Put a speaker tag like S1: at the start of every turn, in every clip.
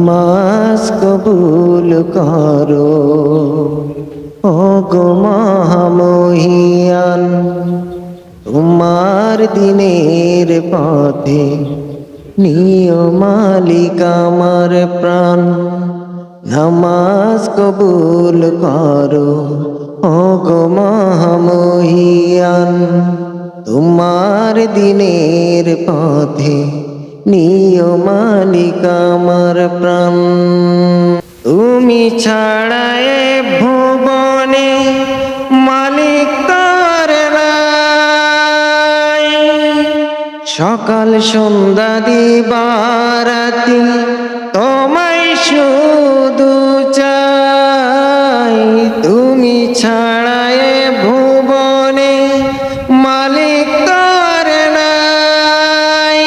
S1: নামাজ কবুল করো ওগো মহামহিয়ান। তোমার দিনের পথে নিয় মালিক আমার প্রাণ। নামাজ কবুল করো ওগো মহামহিয়ান। তোমার দিনের পথে নিয় মালিক আমার প্রাণ। তুমি ছাড়া এ ভুবনে মালিক তার নাই। সকাল সন্ধ্যা দিবারাতি তোমায় শুধু চাই। তুমি ছাড়া এ ভুবনে মালিক তার নাই।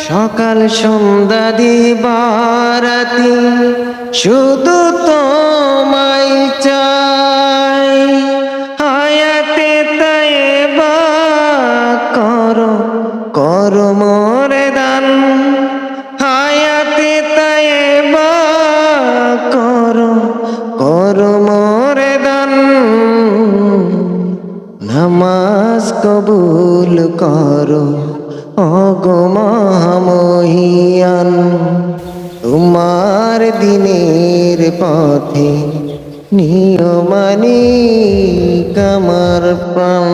S1: সকাল সন্ধ্যা দিবারাতি শুধু তোমায় চাই। হায়াতে তায়েবা করো করো মোরে দান। হায়াতে তায়েবা করো করো মোরে দান। নামাজ কবুল করো ওগো মহামহিয়ান। তোমার দিনের পথে নিয় মালিক আমার প্রাণ।